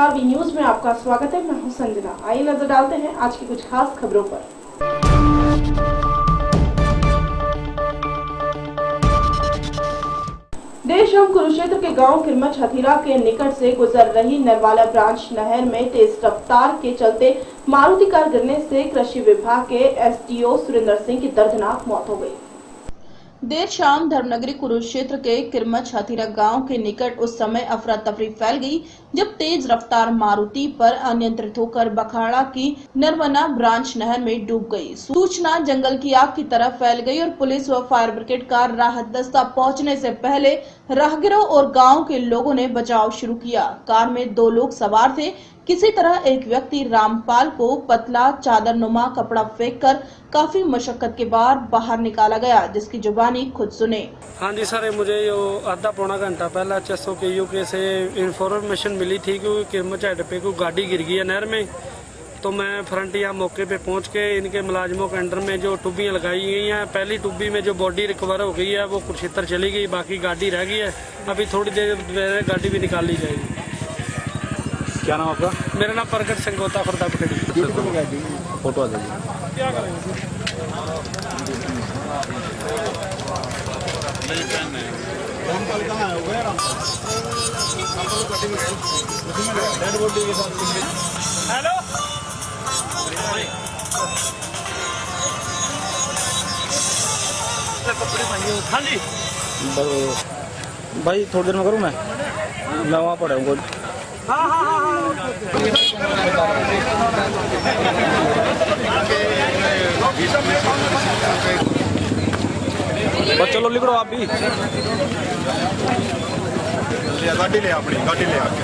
नमस्कार, V news में आपका स्वागत है। मैं हूं संजना। आइए नजर डालते हैं आज की कुछ खास खबरों पर। देर शाम कुरुक्षेत्र के गांव किरमच हथीरा के निकट से गुजर रही नरवाला ब्रांच नहर में तेज रफ्तार के चलते मारुति कार गिरने से कृषि विभाग के एसडीओ सुरेंद्र सिंह की दर्दनाक मौत हो गई। देर शाम धर्मनगरी कुरुक्षेत्र के किरमच हथीरा गांव के निकट उस समय अफरा तफरी फैल गई जब तेज रफ्तार मारुति पर अनियंत्रित होकर बखाड़ा की नरवना ब्रांच नहर में डूब गई। सूचना जंगल की आग की तरह फैल गई और पुलिस व फायर ब्रिगेड का राहत दस्ता पहुंचने से पहले राहगीरों और गांव के लोगों ने बचाव शुरू किया। कार में 2 लोग सवार थे। किसी तरह एक व्यक्ति रामपाल को पतला चादरनुमा कपड़ा फेंककर काफी मशक्कत के बाद बाहर निकाला गया, जिसकी जुबानी खुद सुने। हाँ जी सर, मुझे यो आधा पौना घंटा पहले HSO के यूके से इंफॉर्मेशन मिली थी कि किरमच हेड पे कोई गाड़ी गिर गई है नहर में। तो मैं फ्रंट यहाँ मौके पे पहुँच के इनके मुलाजिमों के अंडर में जो टुब्बियाँ लगाई गई हैं, पहली टुब्बी में जो बॉडी रिकवर हो गई है वो कुरुक्षेत्र चली गई, बाकी गाड़ी रह गई है। अभी थोड़ी देर गाड़ी भी निकाल ली जाएगी। क्या नाम आपका? मेरा नाम प्रगट संगोता फरदा पकड़ी। फोटो आ जाएगी। क्या करेंगे? हेलो हाँ जी भाई थोड़ी देर में करूँ मैं वहाँ पड़ा हूँ। बस चलो लिखो आप भी। गाड़ी ले अपनी गाड़ी ले आके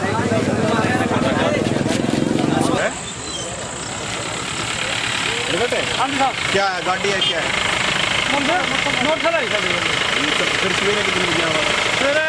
क्या है गाड़ी है क्या है? फिर सवेरे कितने बजे आवा? सवेरे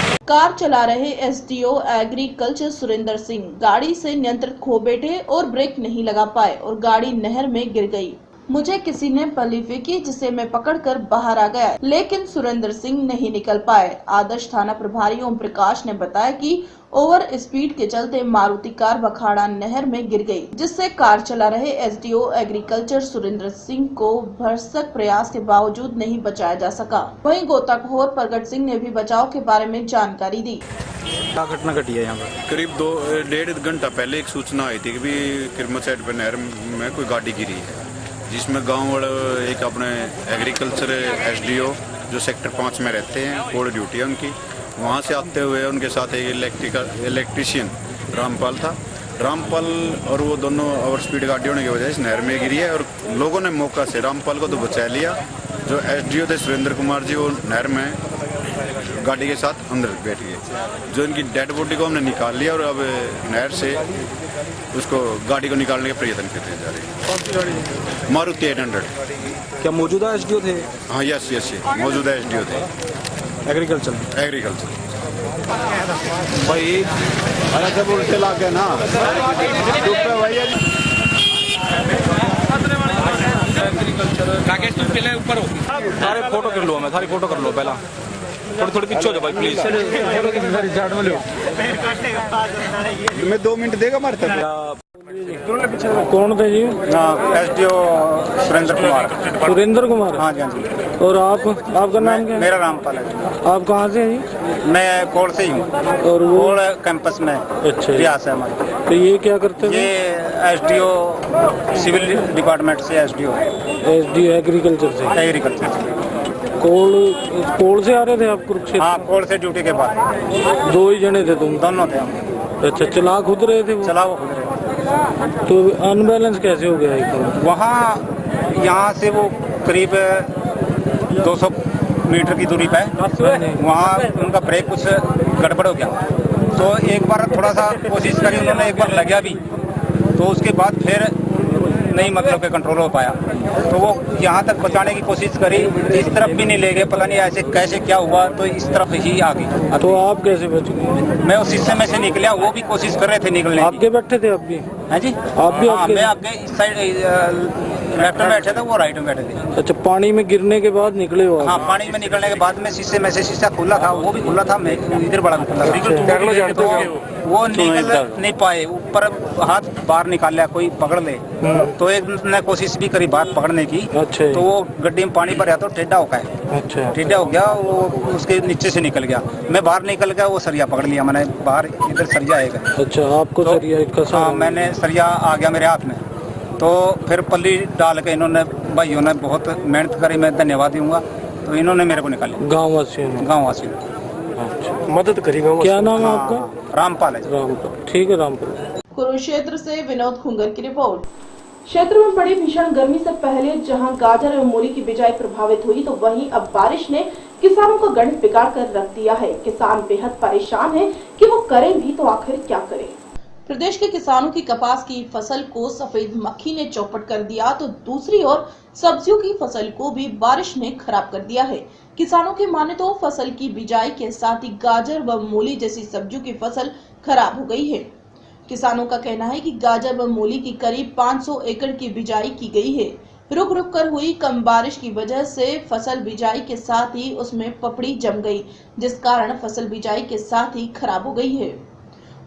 8 कार चला रहे एसडीओ एग्रीकल्चर सुरेंद्र सिंह गाड़ी से नियंत्रित खो बैठे और ब्रेक नहीं लगा पाए और गाड़ी नहर में गिर गई। मुझे किसी ने पल्ली फेंकी जिसे मैं पकड़कर बाहर आ गया, लेकिन सुरेंद्र सिंह नहीं निकल पाए। आदर्श थाना प्रभारी ओम प्रकाश ने बताया कि ओवर स्पीड के चलते मारुति कार बखाड़ा नहर में गिर गई, जिससे कार चला रहे एसडीओ एग्रीकल्चर सुरेंद्र सिंह को भरसक प्रयास के बावजूद नहीं बचाया जा सका। वहीं गोताखोर प्रगट सिंह ने भी बचाव के बारे में जानकारी दी। क्या घटना घटी है यहाँ पर? करीब 2-1.5 घंटा पहले एक सूचना आई थी कि भी किरमच साइड पर नहर में कोई गाड़ी गिरी है, जिसमें गांव वाले एक अपने एग्रीकल्चर एसडीओ जो सेक्टर 5 में रहते हैं, कोड ड्यूटी है उनकी, वहाँ से आते हुए उनके साथ एक इलेक्ट्रीशियन रामपाल था। रामपाल और वो दोनों ओवर स्पीड गाड़ी होने की वजह से इस नहर में गिरी है और लोगों ने मौका से रामपाल को तो बचा लिया। जो एसडीओ थे सुरेंद्र कुमार जी, वो नहर में गाड़ी के साथ अंदर बैठ गए। जो इनकी डेड बॉडी को हमने निकाल लिया और अब नहर से उसको गाड़ी को निकालने के प्रयत्न करते जा रहे हैं। मारुति 800। क्या मौजूदा एसडीओ थे? हाँ यस मौजूदा एसडीओ थे एग्रीकल्चर भाई। अरे जब उल्टे ला के ना ऊपर हो सारे फोटो कर लो, मैं सारी फोटो कर लो पहला। थोड़ी पीछे हो जाओ भाई प्लीज। मैं 2 मिनट देगा मारता। कौन थे जी? एसडीओ सुरेंद्र कुमार। हाँ जी। और आपका नाम क्या है? मेरा रामपाल है। आप कहाँ से हैं जी? मैं कोल से ही हूँ और वो कैंपस में रियासत है हमारी। तो ये क्या करते हैं? ये एसडीओ सिविल डिपार्टमेंट से एसडीओ एसडीओ एग्रीकल्चर से। कोल से आ रहे थे आप कुरुक्षेत्र? हाँ, कोल से ड्यूटी के बाद 2 ही जने थे तुम? दोनों थे हम। अच्छा, चला खुद रहे थे वो? चला वो खुद रहे। तो अनबैलेंस कैसे हो गया एकदम? वहाँ यहाँ से वो करीब 200 मीटर की दूरी पे वहाँ उनका ब्रेक कुछ गड़बड़ हो गया। तो एक बार थोड़ा सा कोशिश करी उन्होंने, एक बार लगा भी, तो उसके बाद फिर नहीं मतलब के कंट्रोल हो पाया। तो वो यहाँ तक बचाने की कोशिश करी, इस तरफ भी नहीं ले गए, पता नहीं ऐसे कैसे क्या हुआ, तो इस तरफ ही आ गई। तो आप कैसे बच गए? मैं उस हिस्से में से निकला, वो भी कोशिश कर रहे थे निकलने की। आगे बैठे थे आप भी? हाँ जी, आप भी? मैं आगे इस साइड लेफ्ट में बैठे थे, वो राइट में बैठे थे। अच्छा, पानी में गिरने के बाद निकले हो आप? हाँ, पानी में निकलने के बाद में शीशे में से शीशा खुला था, वो भी खुला था, मैं इधर बड़ा खुला था, तो वो निकल नहीं पाए। ऊपर हाथ बाहर निकाल लिया, कोई पकड़ ले, तो एक ने कोशिश भी करी बात पकड़ने की। अच्छा। तो वो गड्डी में पानी भरा तो टेढ़ा हो गया। अच्छा। टेढ़ा हो गया, वो उसके नीचे से निकल गया, मैं बाहर निकल गया, वो सरिया पकड़ लिया मैंने, बाहर इधर सरिया आएगा। अच्छा, आपको तो, सरिया कसा? हाँ, मैंने सरिया आ गया मेरे हाथ में, तो फिर पल्ली डाल के इन्होंने, भाइयों ने बहुत मेहनत करी, मैं धन्यवाद दूंगा, तो इन्होंने मेरे को निकाली, गाँव वासियों ने? गाँव वासियों अच्छा, मदद करी गाँव। क्या नाम है आपका? रामपाल है। रामपाल, ठीक है रामपाल। कुरुक्षेत्र से विनोद खुंगर की रिपोर्ट। क्षेत्र में पड़ी भीषण गर्मी से पहले जहां गाजर और मूली की बिजाई प्रभावित हुई, तो वहीं अब बारिश ने किसानों का गणित बिगाड़ कर रख दिया है। किसान बेहद परेशान हैं कि वो करें भी तो आखिर क्या करें। प्रदेश के किसानों की कपास की फसल को सफेद मक्खी ने चौपट कर दिया, तो दूसरी ओर सब्जियों की फसल को भी बारिश ने खराब कर दिया है। किसानों की माने तो फसल की बिजाई के साथ ही गाजर व मूली जैसी सब्जियों की फसल खराब हो गई है। किसानों का कहना है कि गाजर व मूली की करीब 500 एकड़ की बिजाई की गई है। रुक रुक कर हुई कम बारिश की वजह से फसल बिजाई के साथ ही उसमें पपड़ी जम गई, जिस कारण फसल बिजाई के साथ ही खराब हो गई है।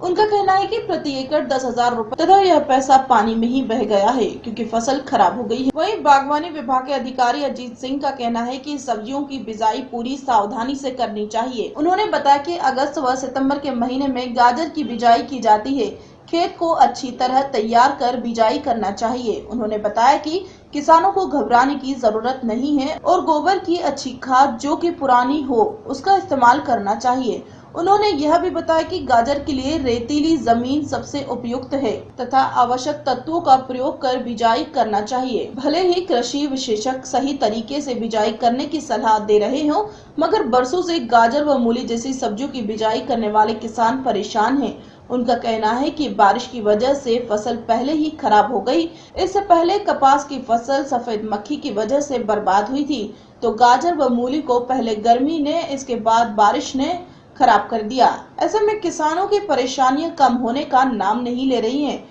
उनका कहना है कि प्रति एकड़ 10,000 रुपए तथा यह पैसा पानी में ही बह गया है, क्योंकि फसल खराब हो गई है। वहीं बागवानी विभाग के अधिकारी अजीत सिंह का कहना है कि सब्जियों की बिजाई पूरी सावधानी से करनी चाहिए। उन्होंने बताया कि अगस्त व सितंबर के महीने में गाजर की बिजाई की जाती है। खेत को अच्छी तरह तैयार कर बिजाई करना चाहिए। उन्होंने बताया कि किसानों को घबराने की जरूरत नहीं है और गोबर की अच्छी खाद जो कि पुरानी हो उसका इस्तेमाल करना चाहिए। उन्होंने यह भी बताया कि गाजर के लिए रेतीली जमीन सबसे उपयुक्त है तथा आवश्यक तत्वों का प्रयोग कर बिजाई करना चाहिए। भले ही कृषि विशेषज्ञ सही तरीके से बिजाई करने की सलाह दे रहे हो, मगर बरसों से गाजर व मूली जैसी सब्जियों की बिजाई करने वाले किसान परेशान हैं। उनका कहना है कि बारिश की वजह से फसल पहले ही खराब हो गई। इससे पहले कपास की फसल सफेद मक्खी की वजह से बर्बाद हुई थी, तो गाजर व मूली को पहले गर्मी ने, इसके बाद बारिश ने खराब कर दिया। ऐसे में किसानों की परेशानियां कम होने का नाम नहीं ले रही हैं।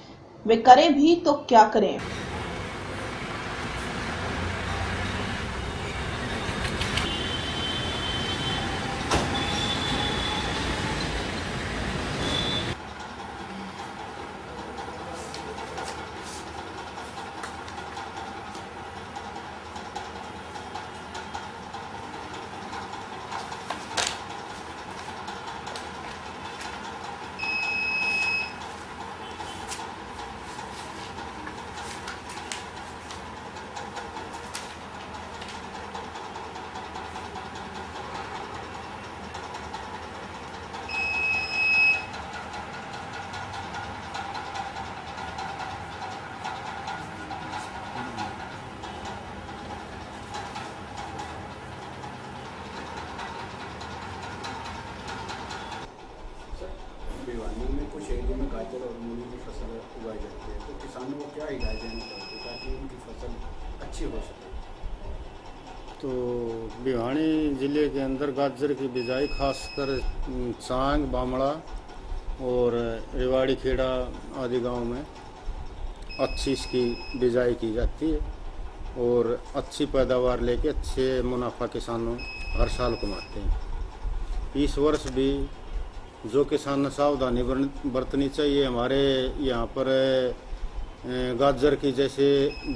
वे करें भी तो क्या करें। भिवानी में कुछ एरिया में गाजर और मूली की फसल उगाई जाती है, तो किसानों को क्या हिदायत देनी चाहिए ताकि उनकी फसल अच्छी हो सके? तो भिवानी ज़िले के अंदर गाजर की बिजाई खासकर चांग, बामड़ा और रेवाड़ी खेड़ा आदि गांव में अच्छी इसकी बिजाई की जाती है और अच्छी पैदावार लेके अच्छे मुनाफा किसानों हर साल कमाते हैं। इस वर्ष भी जो किसान सावधानी बरतनी चाहिए। हमारे यहाँ पर गाजर की जैसे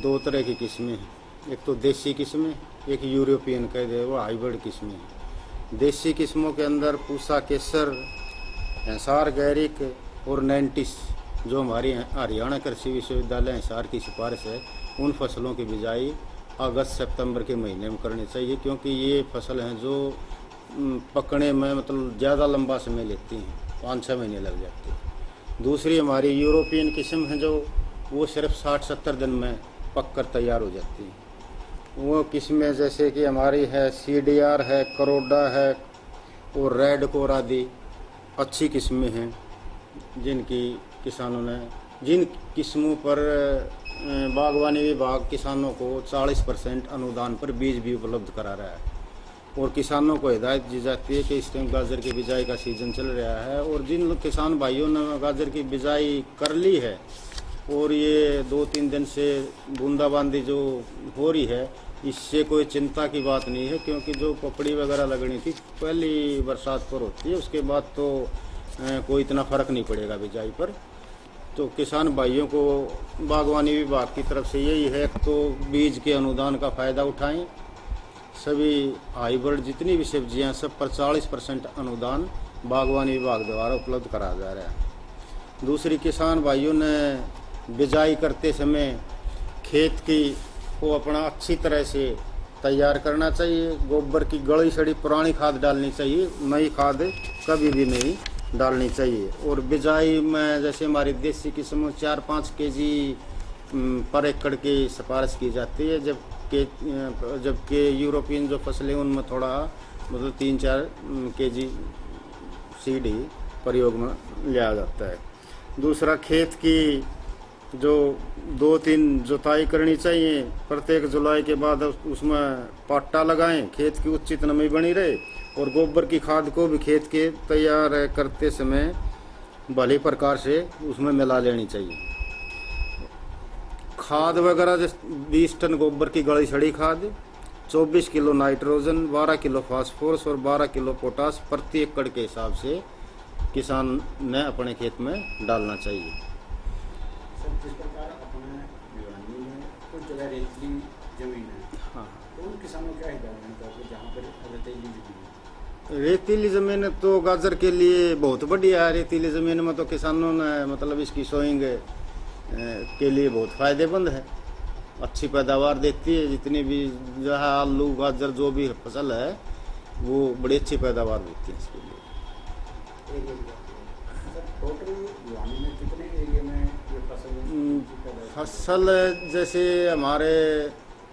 दो तरह की किस्में हैं, एक तो देसी किस्में, एक यूरोपियन कह दे वो हाइब्रिड किस्में हैं। देसी किस्मों के अंदर पूसा केसर, हिसार गैरिक और 90 जो हमारी हरियाणा कृषि विश्वविद्यालय हिसार की सिफारिश है, उन फसलों की बिजाई अगस्त सितंबर के महीने में करनी चाहिए, क्योंकि ये फसल हैं जो पकने में मतलब ज़्यादा लंबा समय लेती हैं, 5-6 महीने लग जाते हैं। दूसरी हमारी यूरोपियन किस्म है जो वो सिर्फ 60-70 दिन में पक कर तैयार हो जाती हैं। वो किस्में जैसे कि हमारी है CDR है, करोडा है और रेड कोर आदि अच्छी किस्में हैं, जिनकी किसानों ने जिन किस्मों पर बागवानी विभाग किसानों को 40% अनुदान पर बीज भी उपलब्ध करा रहा है और किसानों को हिदायत दी जाती है कि इस टाइम गाजर की बिजाई का सीज़न चल रहा है और जिन किसान भाइयों ने गाजर की बिजाई कर ली है और ये 2-3 दिन से बूंदाबांदी जो हो रही है, इससे कोई चिंता की बात नहीं है, क्योंकि जो पपड़ी वगैरह लगनी थी पहली बरसात पर होती है, उसके बाद तो कोई इतना फर्क नहीं पड़ेगा बिजाई पर। तो किसान भाइयों को बागवानी विभाग की तरफ से यही है, तो बीज के अनुदान का फ़ायदा उठाएं। सभी हाइब्रिड जितनी भी सब्जियां, सब पर 40% अनुदान बागवानी विभाग द्वारा उपलब्ध कराया जा रहा है। दूसरी, किसान भाइयों ने बिजाई करते समय खेत की को अपना अच्छी तरह से तैयार करना चाहिए। गोबर की गली सड़ी पुरानी खाद डालनी चाहिए, नई खाद कभी भी नहीं डालनी चाहिए। और बिजाई में जैसे हमारी देसी किस्म 4-5 केजी पर एकड़ की सिफारिश की जाती है, जबकि यूरोपियन जो फसलें उनमें थोड़ा मतलब 3-4 केजी सीड ही प्रयोग में लिया जाता है। दूसरा, खेत की जो 2-3 जुताई करनी चाहिए। प्रत्येक जुलाई के बाद उसमें पट्टा लगाएं, खेत की उचित नमी बनी रहे। और गोबर की खाद को भी खेत के तैयार करते समय भली प्रकार से उसमें मिला लेनी चाहिए। खाद वगैरह जैसे 20 टन गोबर की गली सड़ी खाद, 24 किलो नाइट्रोजन, 12 किलो फास्फोरस और 12 किलो पोटास प्रति एकड़ के हिसाब से किसान ने अपने खेत में डालना चाहिए। सर, जिस प्रकार अपने भिवानी में कुछ जगह रेतीली जमीन है, हाँ, तो उन किसानों क्या हिदायत है जहाँ पर रेतीली जमीन है? रेतीली ज़मीन तो गाजर के लिए बहुत बढ़िया है। रेतीली ज़मीन में तो किसानों ने मतलब इसकी सोइंग के लिए बहुत फ़ायदेमंद है, अच्छी पैदावार देती है। जितनी भी जहाँ आलू गाजर जो भी फसल है वो बड़ी अच्छी पैदावार देती है इसके लिए। टोटल भिवानी में कितने एरिया में ये फसल जैसे हमारे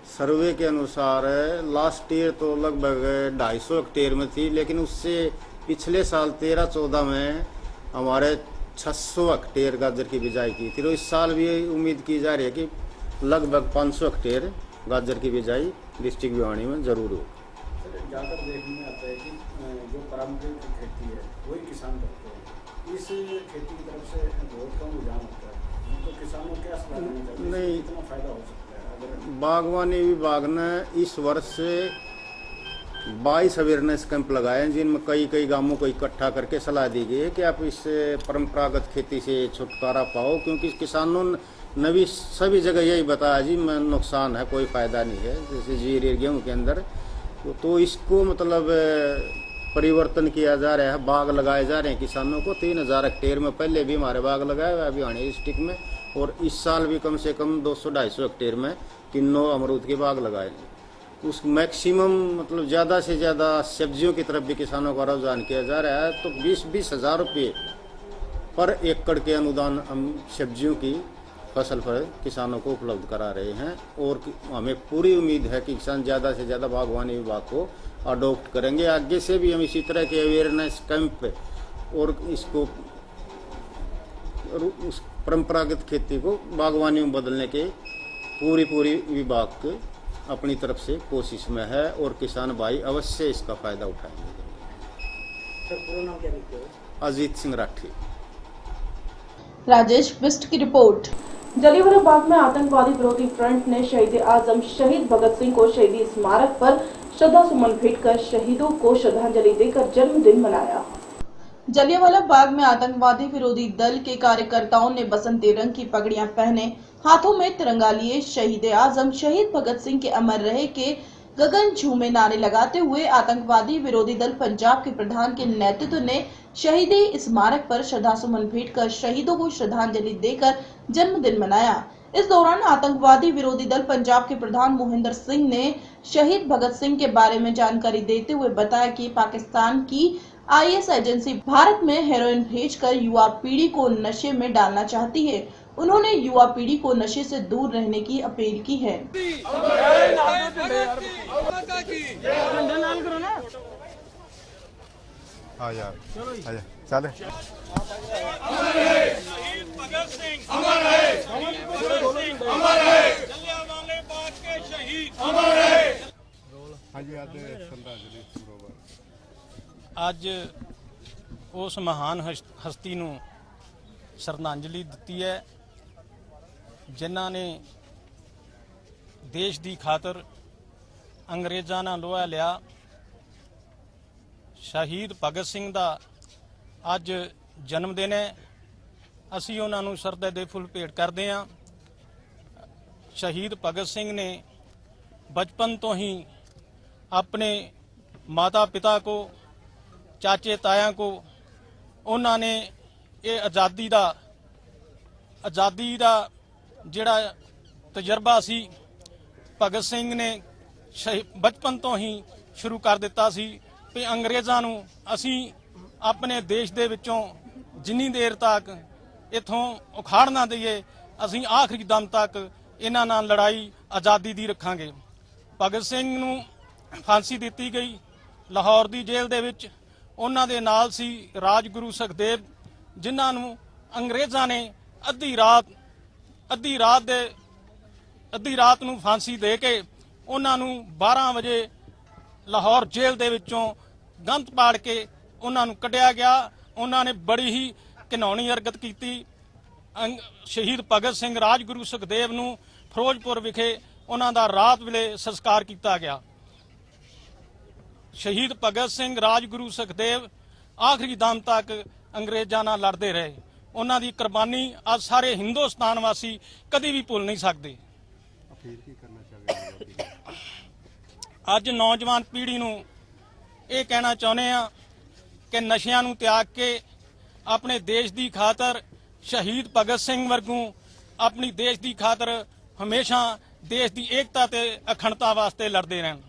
सर्वे के अनुसार लास्ट ईयर तो लगभग 250 हेक्टेयर में थी, लेकिन उससे पिछले साल 13-14 में हमारे 600 हेक्टेयर गाजर की बिजाई की थी। तो इस साल भी उम्मीद की जा रही है कि लगभग 500 हेक्टेयर गाजर की बिजाई डिस्ट्रिक्ट भिवानी में जरूर हो। ज़्यादातर देखने में आता है कि जो पारंपरिक खेती है वही किसान करते हैं, इस खेती की तरफ से बहुत कम रुझान होता है, तो किसानों को क्या सलाह देनी चाहिए? नहीं, कितना फायदा हो सकता है अगर बागवानी विभाग ने इस वर्ष 22 अवेयरनेस कैंप लगाए हैं, जिनमें कई गांवों को इकट्ठा करके सलाह दी गई है कि आप इस परंपरागत खेती से छुटकारा पाओ, क्योंकि किसानों ने भी सभी जगह यही बताया जी में नुकसान है, कोई फ़ायदा नहीं है। जैसे जीरे गेहूँ के अंदर तो इसको मतलब परिवर्तन किया जा रहा है, बाग लगाए जा रहे हैं किसानों को। 3000 हेक्टेयर में पहले भी हमारे बाग लगाए हुए भिवानी डिस्ट्रिक्ट में, और इस साल भी कम से कम 200-250 हेक्टेयर में किन्नौ अमरूद के बाग लगाए। उस मैक्सिमम मतलब ज़्यादा से ज़्यादा सब्जियों की तरफ भी किसानों का रुझान किया जा रहा है। तो 20-20 हज़ार रुपये पर एकड़ के अनुदान हम सब्जियों की फसल पर किसानों को उपलब्ध करा रहे हैं, और हमें पूरी उम्मीद है कि किसान ज़्यादा से ज़्यादा बागवानी विभाग को अडॉप्ट करेंगे। आगे से भी हम इसी तरह के अवेयरनेस कैंप और इसको उस परंपरागत खेती को बागवानी में बदलने के पूरी विभाग के अपनी तरफ से कोशिश में है, और किसान भाई अवश्य इसका फ़ायदा उठाएंगे। सर, पूरा नाम क्या लिखते हो? अजीत सिंह राठी। राजेश बिस्ट की रिपोर्ट। जलियांवाला बाग में आतंकवादी विरोधी फ्रंट ने शहीद आजम शहीद भगत सिंह को शहीदी स्मारक पर श्रद्धा सुमन भेंट कर शहीदों को श्रद्धांजलि देकर जन्मदिन मनाया। जलियांवाला बाग में आतंकवादी विरोधी दल के कार्यकर्ताओं ने बसंती रंग की पगड़ियां पहने, हाथों में तिरंगा लिए शहीद आजम शहीद भगत सिंह के अमर रहे के गगन झूमे नारे लगाते हुए आतंकवादी विरोधी दल पंजाब के प्रधान के नेतृत्व ने शहीदी स्मारक पर श्रद्धासुमन भेंट कर शहीदों को श्रद्धांजलि देकर जन्मदिन मनाया। इस दौरान आतंकवादी विरोधी दल पंजाब के प्रधान मोहिंदर सिंह ने शहीद भगत सिंह के बारे में जानकारी देते हुए बताया कि पाकिस्तान की IS एजेंसी भारत में हेरोइन भेजकर युवा पीढ़ी को नशे में डालना चाहती है। उन्होंने युवा पीढ़ी को नशे से दूर रहने की अपील की है। ਅੱਜ ਉਸ ਮਹਾਨ ਹਸਤੀ ਨੂੰ ਸ਼ਰਧਾਂਜਲੀ ਦਿੱਤੀ ਹੈ ਜਿਨ੍ਹਾਂ ਨੇ ਦੇਸ਼ ਦੀ ਖਾਤਰ ਅੰਗਰੇਜ਼ਾਂ ਨਾਲ ਲੋਹਾ ਲਿਆ। ਸ਼ਹੀਦ ਭਗਤ ਸਿੰਘ ਦਾ ਅੱਜ ਜਨਮ ਦਿਨ ਹੈ। ਅਸੀਂ ਉਹਨਾਂ ਨੂੰ ਸ਼ਰਧਾ ਦੇ ਫੁੱਲ ਭੇਟ ਕਰਦੇ ਹਾਂ। ਸ਼ਹੀਦ ਭਗਤ ਸਿੰਘ ਨੇ ਬਚਪਨ ਤੋਂ ਹੀ अपने माता पिता को, चाचे ताया को, उन्होंने ये आज़ादी का जिहड़ा तजर्बा सी भगत सिंह ने बचपन तो ही शुरू कर दिता सी कि अंग्रेज़ां नूं असीं अपने देश दे विचों जिन्नी देर तक इत्थों उखाड़ ना दईए, असीं आखिरी दम तक इन्हां नाल लड़ाई आज़ादी दी रखांगे। भगत सिंह नूं फांसी दी गई लाहौर की जेल दे विच। उन्हां दे नाल सी राजगुरु सुखदेव, जिन्हां नूं अंग्रेज़ां ने अद्धी रात नूं फांसी दे के उन्हां नूं 12 बजे लाहौर जेल दे विचों गंद पाड़ के उन्हां नूं कढ़िया गया। उन्हां ने बड़ी ही घिनौनी हरकत की। शहीद भगत सिंह राजगुरु सुखदेव नूं फिरोजपुर विखे उन्हां दा रात वेले संस्कार किया गया। शहीद भगत सिंह राजगुरु सुखदेव आखिरी दम तक अंग्रेज़ां नाल लड़ते रहे। उन्हां दी कुर्बानी अज सारे हिंदुस्तान वासी कदी भी भुल नहीं सकते। अज नौजवान पीढ़ी नूं ये कहना चाहुंदे आ कि नशियां नूं त्याग के अपने देश की खातर शहीद भगत सिंह वर्गू अपनी देश की खातर हमेशा देश की एकता ते अखंडता वास्ते लड़ते रहन।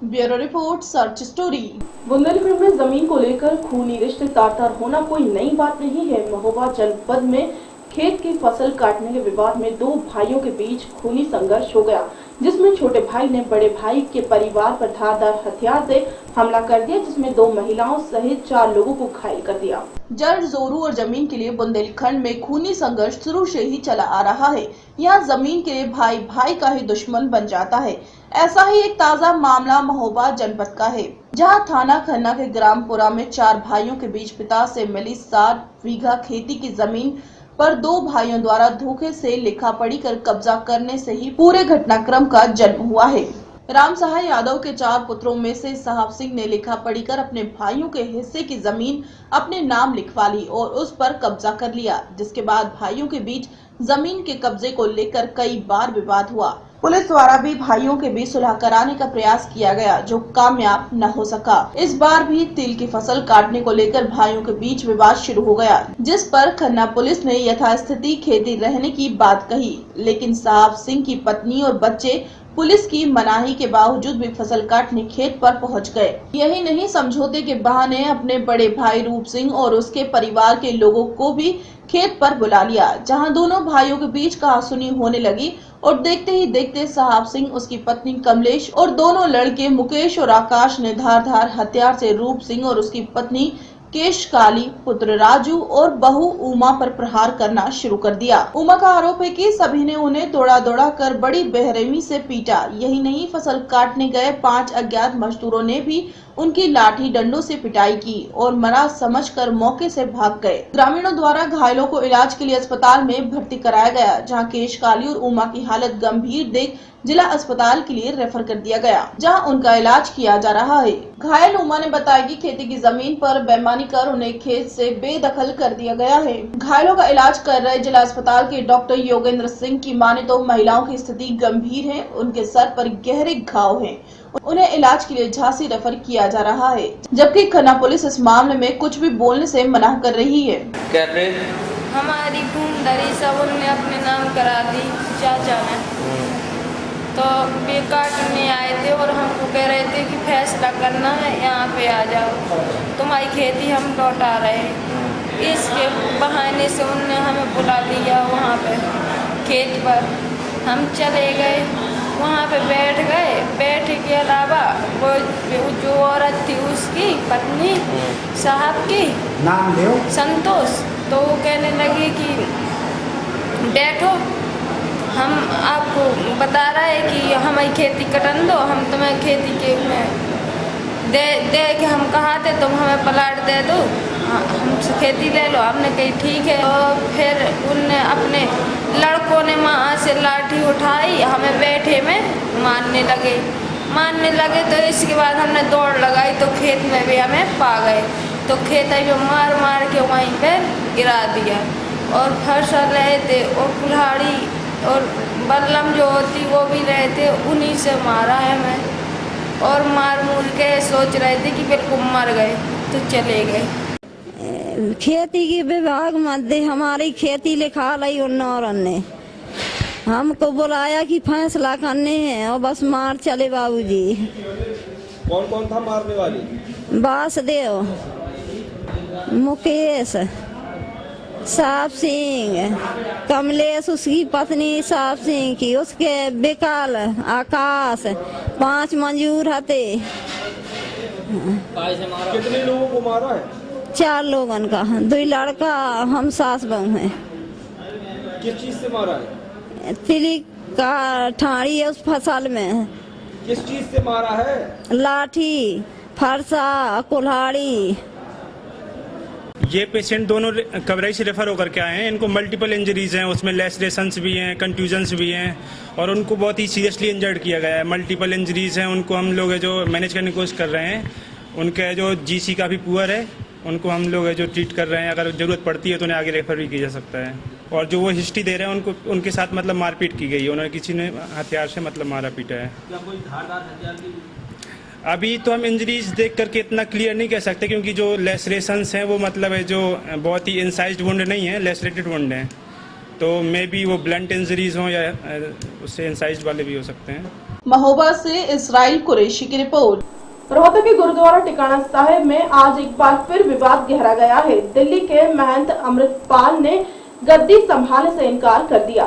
Bureau report, search story. Bundelkhand में जमीन को लेकर खूनी रिश्ते तार-तार होना कोई नई बात नहीं है। महोबा जनपद में खेत की फसल काटने के विवाद में 2 भाइयों के बीच खूनी संघर्ष हो गया, जिसमें छोटे भाई ने बड़े भाई के परिवार पर धारदार हथियार से हमला कर दिया, जिसमें 2 महिलाओं सहित 4 लोगों को घायल कर दिया। जड़ जोरू और जमीन के लिए बुंदेलखंड में खूनी संघर्ष शुरू से ही चला आ रहा है। यहाँ जमीन के लिए भाई भाई का ही दुश्मन बन जाता है। ऐसा ही एक ताज़ा मामला महोबा जनपद का है, जहां थाना खन्ना के ग्रामपुरा में 4 भाइयों के बीच पिता से मिली 60 बीघा खेती की जमीन पर 2 भाइयों द्वारा धोखे से लिखा पढ़ी कर कब्जा करने से ही पूरे घटनाक्रम का जन्म हुआ है। राम सहाय यादव के 4 पुत्रों में से साहब सिंह ने लिखा पढ़ी कर अपने भाइयों के हिस्से की जमीन अपने नाम लिखवा ली और उस पर कब्जा कर लिया, जिसके बाद भाइयों के बीच जमीन के कब्जे को लेकर कई बार विवाद हुआ। पुलिस द्वारा भी भाइयों के बीच सुलह कराने का प्रयास किया गया, जो कामयाब न हो सका। इस बार भी तिल की फसल काटने को लेकर भाइयों के बीच विवाद शुरू हो गया, जिस पर खन्ना पुलिस ने यथास्थिति खेती रहने की बात कही, लेकिन साहब सिंह की पत्नी और बच्चे पुलिस की मनाही के बावजूद भी फसल काटने खेत पर पहुंच गए। यही नहीं, समझौते के बहाने अपने बड़े भाई रूप सिंह और उसके परिवार के लोगों को भी खेत पर बुला लिया, जहां दोनों भाइयों के बीच कहासुनी होने लगी और देखते ही देखते साहब सिंह, उसकी पत्नी कमलेश और दोनों लड़के मुकेश और आकाश ने धारदार हथियार से रूप सिंह और उसकी पत्नी केश काली, पुत्र राजू और बहू उमा पर प्रहार करना शुरू कर दिया। उमा का आरोप है कि सभी ने उन्हें दौड़ा दौड़ा कर बड़ी बेरहमी से पीटा। यही नहीं, फसल काटने गए 5 अज्ञात मजदूरों ने भी उनकी लाठी डंडों से पिटाई की और मरा समझकर मौके से भाग गए। ग्रामीणों द्वारा घायलों को इलाज के लिए अस्पताल में भर्ती कराया गया, जहां केश काली और उमा की हालत गंभीर देख जिला अस्पताल के लिए रेफर कर दिया गया, जहां उनका इलाज किया जा रहा है। घायल उमा ने बताया कि खेती की जमीन पर बेईमानी कर उन्हें खेत से बेदखल कर दिया गया है। घायलों का इलाज कर रहे जिला अस्पताल के डॉक्टर योगेंद्र सिंह की माने तो महिलाओं की स्थिति गंभीर है, उनके सर पर गहरे घाव हैं। उन्हें इलाज के लिए झांसी रेफर किया जा रहा है, जबकि खन्ना पुलिस इस मामले में कुछ भी बोलने से मना कर रही है। हमारी भूमधरी सब उन्होंने अपने नाम करा दी चाचा ने, तो वे काटने आए थे और हमको कह रहे थे कि फैसला करना है, यहाँ पे आ जाओ, तुम्हारी खेती हम लौटा रहे हैं। इसके बहाने से उन्होंने हमें बुला लिया वहाँ पे खेत पर। हम चले गए, वहाँ पे बैठ गए। बैठे के अलावा वो जो औरत थी उसकी पत्नी साहब की नाम दो संतोष, तो वो कहने लगी कि बैठो, हम आपको बता रहे हैं कि हमारी खेती कटन दो, हम तुम्हें खेती के में दे के हम कहा थे तुम हमें प्लाट दे दो, हमसे खेती ले लो। हमने कही ठीक है। और फिर उनने अपने लड़कों ने वहाँ से लाठी उठाई, हमें बैठे में मारने लगे। तो इसके बाद हमने दौड़ लगाई तो खेत में भी हमें पा गए। तो खेत में मार के वहीं पर गिरा दिया। और फसल रहे थे और कुल्हाड़ी और बल्लम जो होती वो भी रहे थे, उन्हीं से मारा है हमें। और मार मूर के सोच रहे थे कि बिल्कुल मर गए तो चले गए। खेती की विभाग मध्य हमारी खेती लिखा ली उन औरन ने हमको बुलाया कि फैसला करने हैं और बस मार चले बाबूजी। कौन कौन था मारने वाली? वासुदेव, मुकेश, साहब सिंह, कमलेश उसकी पत्नी साहब सिंह की, उसके विकाल, आकाश, 5 मंजूर हते। कितने लोगों को मारा है? 4 लोगन का, 2 लड़का, हम सास बहू हैं। किस चीज से मारा है? तिली का ठाड़ी है उस फसल में। किस चीज से मारा है? लाठी, फरसा, कुल्हाड़ी। ये पेशेंट दोनों कवराई से रेफर होकर के आए हैं। इनको मल्टीपल इंजरीज हैं, उसमें लेसरेशंस भी हैं, कंट्यूजन्स भी हैं और उनको बहुत ही सीरियसली इंजर्ड किया गया है। मल्टीपल इंजरीज हैं, उनको हम लोग जो मैनेज करने की कोशिश कर रहे हैं। उनका जो जीसी का भी पुअर है, उनको हम लोग जो ट्रीट कर रहे हैं। अगर ज़रूरत पड़ती है तो उन्हें आगे रेफर भी किया जा सकता है। और जो वो हिस्ट्री दे रहे हैं उनको उनके साथ मतलब मारपीट की गई है। उन्होंने किसी ने हथियार से मतलब मारा पीटा है। क्या कोई धारदार हथियार की? अभी तो हम इंजरीज देख करके इतना क्लियर नहीं कह सकते, क्योंकि जो लेसरेशंस हैं वो मतलब है जो बहुत ही इंसाइज्ड वुंड नहीं है, लेसरेटेड वुंड हैं। तो मे बी वो ब्लंट इंजरीज हों या उससे इंसाइज्ड वाले भी हो सकते हैं। महोबा से इसराइल कुरैशी की रिपोर्ट। रोहतक के गुरुद्वारा टिकाणा साहिब में आज एक बार फिर विवाद गहरा गया है। दिल्ली के महंत अमृतपाल ने गद्दी संभालने से इनकार कर दिया।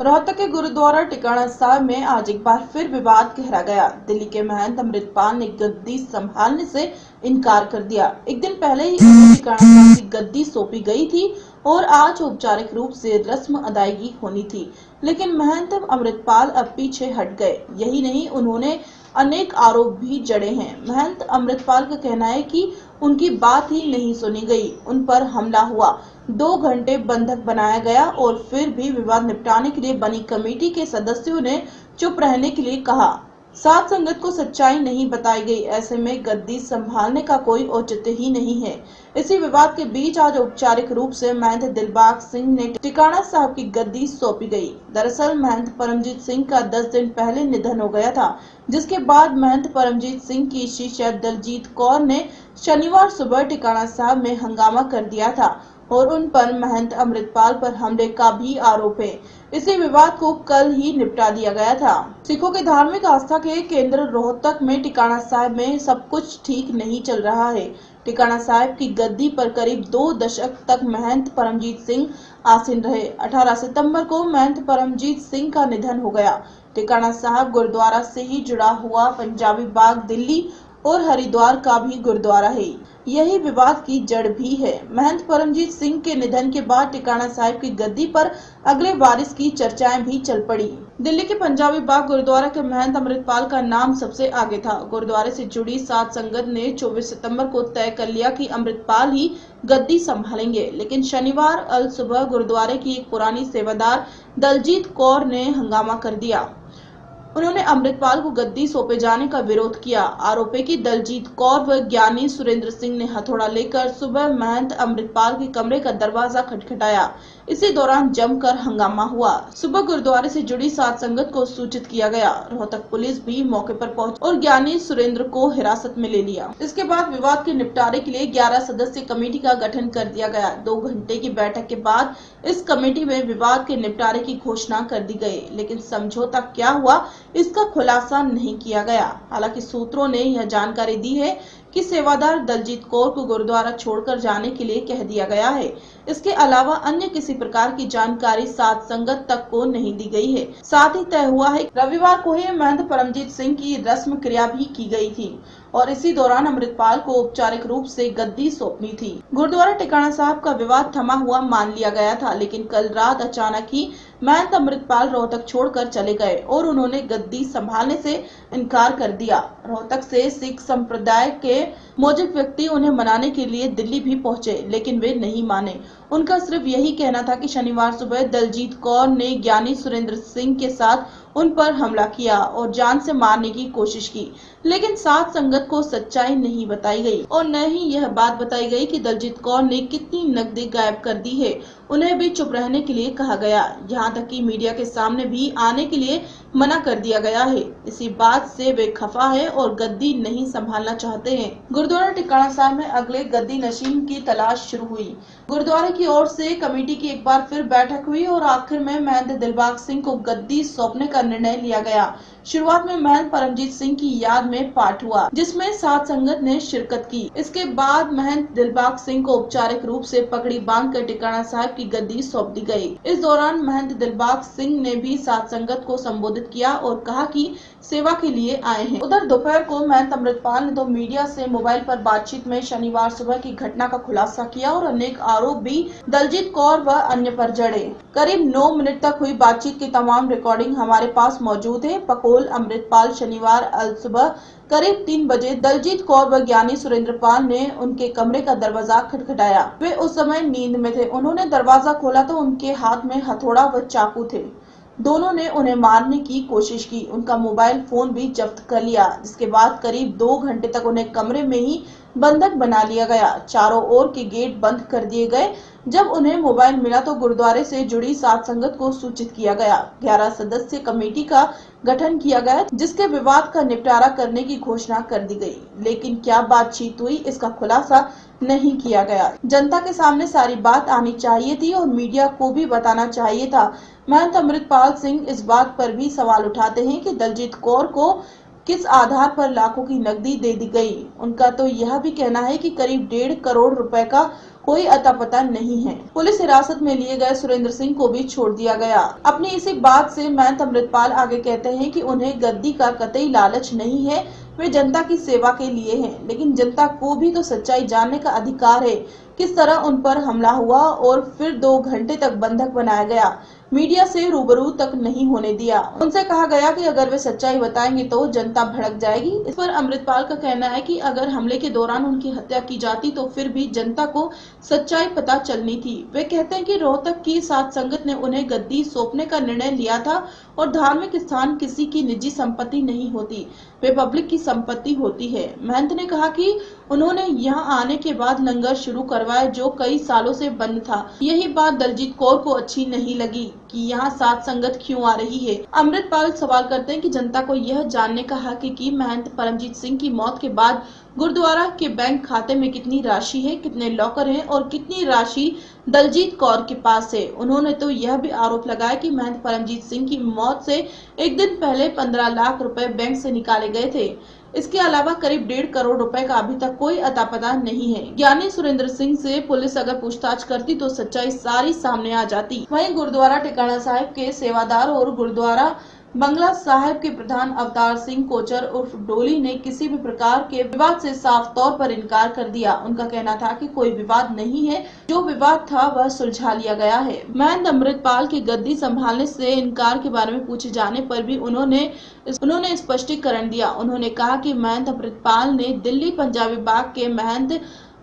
रोहतक के गुरुद्वारा टिकाणा साहिब में आज एक बार फिर विवाद गहरा गया। दिल्ली के महंत अमृतपाल ने गद्दी संभालने से इनकार कर दिया। एक दिन पहले ही टिकाणा साहिब की गद्दी सौंपी गई थी और आज औपचारिक रूप से रस्म अदायगी होनी थी, लेकिन महंत अमृतपाल अब पीछे हट गए। यही नहीं, उन्होंने अनेक आरोप भी जड़े हैं। महंत अमृतपाल का कहना है कि उनकी बात ही नहीं सुनी गई, उन पर हमला हुआ, 2 घंटे बंधक बनाया गया और फिर भी विवाद निपटाने के लिए बनी कमेटी के सदस्यों ने चुप रहने के लिए कहा। साथ संगत को सच्चाई नहीं बताई गई। ऐसे में गद्दी संभालने का कोई औचित्य ही नहीं है। इसी विवाद के बीच आज औपचारिक रूप से महंत दिलबाग सिंह ने टिकाणा साहब की गद्दी सौंपी गई। दरअसल महंत परमजीत सिंह का 10 दिन पहले निधन हो गया था, जिसके बाद महंत परमजीत सिंह की शिष्या दलजीत कौर ने शनिवार सुबह टिकाणा साहब में हंगामा कर दिया था और उन पर महंत अमृतपाल पर हमले का भी आरोप है। इसी विवाद को कल ही निपटा दिया गया था। सिखों की धार्मिक आस्था के केंद्र रोहतक में टिकाणा साहिब में सब कुछ ठीक नहीं चल रहा है। टिकाणा साहिब की गद्दी पर करीब 2 दशक तक महंत परमजीत सिंह आसीन रहे। 18 सितंबर को महंत परमजीत सिंह का निधन हो गया। टिकाणा साहिब गुरुद्वारा से ही जुड़ा हुआ पंजाबी बाग दिल्ली और हरिद्वार का भी गुरुद्वारा है। यही विवाद की जड़ भी है। महंत परमजीत सिंह के निधन के बाद टिकाणा साहिब की गद्दी पर अगले वारिस की चर्चाएं भी चल पड़ी। दिल्ली के पंजाबी बाग गुरुद्वारा के महंत अमृतपाल का नाम सबसे आगे था। गुरुद्वारे से जुड़ी साध संगत ने 24 सितंबर को तय कर लिया कि अमृतपाल ही गद्दी संभालेंगे, लेकिन शनिवार अल सुबह गुरुद्वारे की एक पुरानी सेवादार दलजीत कौर ने हंगामा कर दिया। उन्होंने अमृतपाल को गद्दी सौंपे जाने का विरोध किया। आरोप है कि दलजीत कौर व ज्ञानी सुरेंद्र सिंह ने हथौड़ा लेकर सुबह महंत अमृतपाल के कमरे का दरवाजा खटखटाया। इसी दौरान जमकर हंगामा हुआ। सुबह गुरुद्वारे से जुड़ी साध संगत को सूचित किया गया। रोहतक पुलिस भी मौके पर पहुंची और ज्ञानी सुरेंद्र को हिरासत में ले लिया। इसके बाद विवाद के निपटारे के लिए 11 सदस्यीय कमेटी का गठन कर दिया गया। 2 घंटे की बैठक के बाद इस कमेटी में विवाद के निपटारे की घोषणा कर दी गई, लेकिन समझौता क्या हुआ इसका खुलासा नहीं किया गया। हालांकि सूत्रों ने यह जानकारी दी है कि सेवादार दलजीत कौर को गुरुद्वारा छोड़कर जाने के लिए कह दिया गया है। इसके अलावा अन्य किसी प्रकार की जानकारी साध संगत तक को नहीं दी गई है। साथ ही तय हुआ है रविवार को ही महंत परमजीत सिंह की रस्म क्रिया भी की गई थी और इसी दौरान अमृतपाल को औपचारिक रूप से गद्दी सौंपनी थी। गुरुद्वारा टिकाणा साहब का विवाद थमा हुआ मान लिया गया था, लेकिन कल रात अचानक ही महंत अमृतपाल रोहतक छोड़कर चले गए और उन्होंने गद्दी संभालने से इनकार कर दिया। रोहतक से सिख संप्रदाय के मौजूद व्यक्ति उन्हें मनाने के लिए दिल्ली भी पहुंचे, लेकिन वे नहीं माने। उनका सिर्फ यही कहना था कि शनिवार सुबह दलजीत कौर ने ज्ञानी सुरेंद्र सिंह के साथ उन पर हमला किया और जान से मारने की कोशिश की, लेकिन साथ संगत को सच्चाई नहीं बताई गई और न ही यह बात बताई गई कि दलजीत कौर ने कितनी नकदी गायब कर दी है। उन्हें भी चुप रहने के लिए कहा गया, यहाँ तक कि मीडिया के सामने भी आने के लिए मना कर दिया गया है। इसी बात से वे खफा है और गद्दी नहीं संभालना चाहते हैं। गुरुद्वारा टिकाणा साहिब में अगले गद्दी नशीन की तलाश शुरू हुई। गुरुद्वारे की ओर से कमेटी की एक बार फिर बैठक हुई और आखिर में महंत दिलबाग सिंह को गद्दी सौंपने का निर्णय लिया गया। शुरुआत में महंत परमजीत सिंह की याद में पाठ हुआ, जिसमें साध संगत ने शिरकत की। इसके बाद महंत दिलबाग सिंह को औपचारिक रूप से पगड़ी बांधकर टिकाणा साहिब की गद्दी सौंप दी गई। इस दौरान महंत दिलबाग सिंह ने भी साध संगत को संबोधित किया और कहा कि सेवा के लिए आए हैं। उधर दोपहर को महंत अमृतपाल ने तो मीडिया से मोबाइल पर बातचीत में शनिवार सुबह की घटना का खुलासा किया और अनेक आरोप भी दलजीत कौर व अन्य पर जड़े। करीब 9 मिनट तक हुई बातचीत की तमाम रिकॉर्डिंग हमारे पास मौजूद है। पकोल अमृतपाल शनिवार अल सुबह करीब 3 बजे दलजीत कौर व ज्ञानी सुरेंद्र पाल ने उनके कमरे का दरवाजा खटखटाया। वे उस समय नींद में थे। उन्होंने दरवाजा खोला तो उनके हाथ में हथौड़ा व चाकू थे। दोनों ने उन्हें मारने की कोशिश की। उनका मोबाइल फोन भी जब्त कर लिया, जिसके बाद करीब 2 घंटे तक उन्हें कमरे में ही बंधक बना लिया गया। चारों ओर के गेट बंद कर दिए गए। जब उन्हें मोबाइल मिला तो गुरुद्वारे से जुड़ी साध संगत को सूचित किया गया। 11 सदस्य कमेटी का गठन किया गया, जिसके विवाद का निपटारा करने की घोषणा कर दी गई, लेकिन क्या बातचीत हुई इसका खुलासा नहीं किया गया। जनता के सामने सारी बात आनी चाहिए थी और मीडिया को भी बताना चाहिए था। महंत अमृतपाल सिंह इस बात पर भी सवाल उठाते हैं कि दलजीत कौर को किस आधार पर लाखों की नकदी दे दी गई। उनका तो यह भी कहना है कि करीब 1.5 करोड़ रुपए का कोई अता पता नहीं है। पुलिस हिरासत में लिए गए सुरेंद्र सिंह को भी छोड़ दिया गया। अपनी इसी बात से महंत अमृतपाल आगे कहते हैं कि उन्हें गद्दी का कतई लालच नहीं है, वे जनता की सेवा के लिए हैं, लेकिन जनता को भी तो सच्चाई जानने का अधिकार है। किस तरह उन पर हमला हुआ और फिर 2 घंटे तक बंधक बनाया गया, मीडिया से रूबरू तक नहीं होने दिया। उनसे कहा गया कि अगर वे सच्चाई बताएंगे तो जनता भड़क जाएगी। इस पर अमृतपाल का कहना है कि अगर हमले के दौरान उनकी हत्या की जाती तो फिर भी जनता को सच्चाई पता चलनी थी। वे कहते हैं कि रोहतक की साध संगत ने उन्हें गद्दी सौंपने का निर्णय लिया था और धार्मिक स्थान किसी की निजी संपत्ति नहीं होती, वे पब्लिक की संपत्ति होती है। महंत ने कहा कि उन्होंने यहाँ आने के बाद लंगर शुरू करवाया जो कई सालों से बंद था। यही बात दलजीत कौर को अच्छी नहीं लगी कि यहाँ साध संगत क्यों आ रही है। अमृतपाल सवाल करते हैं कि जनता को यह जानने का हक है कि महंत परमजीत सिंह की मौत के बाद गुरुद्वारा के बैंक खाते में कितनी राशि है, कितने लॉकर हैं और कितनी राशि दलजीत कौर के पास है। उन्होंने तो यह भी आरोप लगाया कि महंत परमजीत सिंह की मौत से एक दिन पहले 15 लाख रुपए बैंक से निकाले गए थे। इसके अलावा करीब 1.5 करोड़ रुपए का अभी तक कोई अता पता नहीं है। ज्ञानी सुरेंद्र सिंह से पुलिस अगर पूछताछ करती तो सच्चाई सारी सामने आ जाती। वहीं गुरुद्वारा टिकाणा साहिब के सेवादार और गुरुद्वारा बंगला साहिब के प्रधान अवतार सिंह कोचर उर्फ डोली ने किसी भी प्रकार के विवाद से साफ तौर पर इनकार कर दिया। उनका कहना था कि कोई विवाद नहीं है, जो विवाद था वह सुलझा लिया गया है। महंत अमृतपाल की गद्दी संभालने से इनकार के बारे में पूछे जाने पर भी उन्होंने स्पष्टीकरण दिया। उन्होंने कहा कि महंत अमृतपाल ने दिल्ली पंजाबी बाग के महंत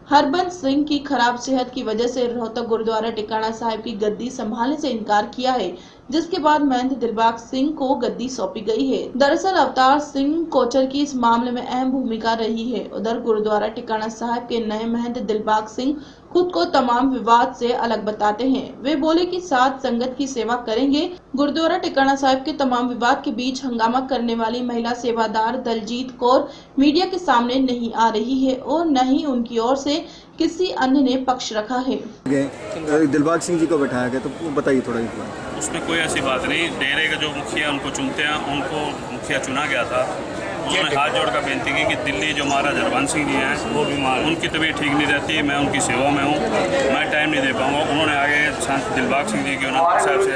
हरबंस सिंह की खराब सेहत की वजह से रोहतक गुरुद्वारा टिकाणा साहिब की गद्दी संभालने से इनकार किया है, जिसके बाद महंत दिलबाग सिंह को गद्दी सौंपी गई है। दरअसल अवतार सिंह कोचर की इस मामले में अहम भूमिका रही है। उधर गुरुद्वारा टिकाणा साहिब के नए महंत दिलबाग सिंह खुद को तमाम विवाद से अलग बताते हैं। वे बोले कि साध संगत की सेवा करेंगे। गुरुद्वारा टिकाणा साहिब के तमाम विवाद के बीच हंगामा करने वाली महिला सेवादार दलजीत कौर मीडिया के सामने नहीं आ रही है और न ही उनकी ओर से किसी अन्य ने पक्ष रखा है। दिलबाग सिंह जी को बैठाया गया, तो बताइए थोड़ा। उसमें कोई ऐसी बात नहीं। डेरे का जो मुखिया उनको चुनते हैं, उनको मुखिया चुना गया था उन्होंने हाथ जोड़कर बेनती की कि दिल्ली जो महाराज हरवंश सिंह जी हैं वो बीमार, उनकी तबीयत ठीक नहीं रहती, मैं उनकी सेवा में हूँ, मैं टाइम नहीं दे पाऊँगा। उन्होंने आगे संत दिलबाग सिंह जी के अनंतपुर साहब से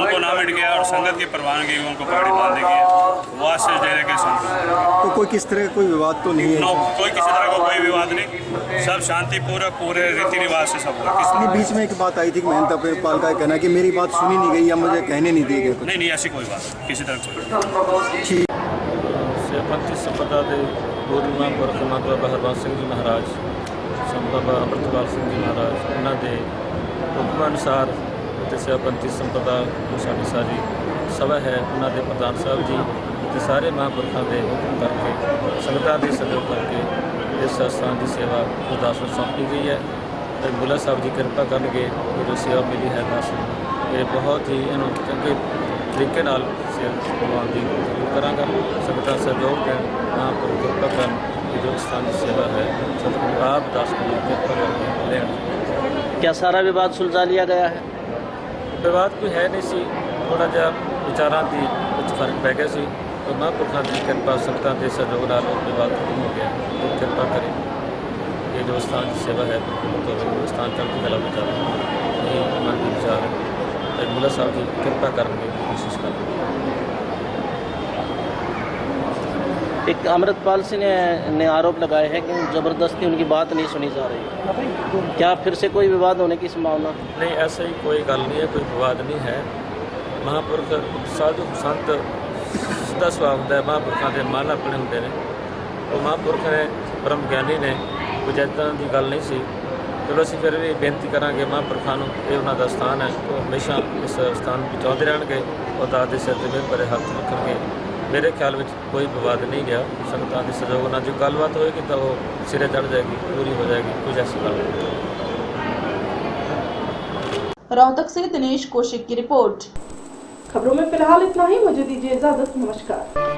उनको नामित किया और संगत की प्रवानगी उनको पगड़ी बांधने की वहाँ से डेरे के संत। तो कोई किस तरह का कोई विवाद तो नहीं है? कोई किसी तरह का कोई विवाद नहीं, सब शांतिपूर्वक पूरे रीति रिवाज से सब हुआ। बीच में एक बात आई थी कि महंत अपेरपाल का कहना कि मेरी बात सुनी नहीं गई या मुझे कहने नहीं दी गई। नहीं ऐसी कोई बात किसी तरह कोई। सेवपंथी संप्रदा के पूर्व महापुरख बाबा हरवंश सिंह जी महाराज, संत बाबा अमृतपाल सिंह जी महाराज, उन्होंने हुक्म अनुसार सेवपंथी संप्रदा साड़ी सारी सभा है, उन्होंने प्रधान साहब जी तो सारे महापुरखों के हुक्म करके संगतां के सहयोग करके इस स्थान की सेवा गुरदास नूं सौंपी गई है। बुला साहब जी कृपा करनगे जो सेवा मिली है दस ये बहुत ही इन्हों चंगे तरीके नाल सेवा करवाउण दी करांगा। संगतां सहयोग देण, महापुरख कृपा करन कि जो स्थान की सेवा है सतगुरु आप दास को कृपा करके लेण। क्या सारा विवाद सुलझा लिया गया है? विवाद कोई है नहीं सी, थोड़ा जिहा विचारां दी कुछ फर्क पै गया सी, तो महापुरखों की कृपा संगतां के सहयोग नाल विवाद खत्म हो गया। तो कृपा करें ये जो स्थान की सेवा है तो स्थान चढ़ती कला विचार यही मन की विचार है। मुला साहब की कृपा करने की कोशिश करें। एक अमृतपाल सिंह ने आरोप लगाए हैं कि ज़बरदस्ती उनकी बात नहीं सुनी जा रही, क्या फिर से कोई विवाद होने की संभावना? नहीं, ऐसा ही कोई गल नहीं है, कोई विवाद नहीं है। महापुरख साधु संत सीधा सुभाव होंगे, महापुरखों के मन अपने होंगे ने, तो महापुरख ने ब्रह्म ज्ञानी ने कुछ इदा की गल नहीं सी। चलो असीं फिर भी बेनती करांगे महापुरखों को, ये उन्हों का स्थान है, तो हमेशा इस स्थान पहुँचाते रहेंगे और दास के सिर से मेहर भरे हाथ रखेंगे। मेरे ख्याल में कोई विवाद नहीं गया। संगतां के सहयोग नाल जो गलबात होएगी तो वो सिरे चढ़ जाएगी, पूरी हो जाएगी, कुछ ऐसी गल नहीं। रोहतक से दिनेश कौशिक की रिपोर्ट। खबरों में फिलहाल इतना ही, मुझे दीजिए इजाजत, नमस्कार।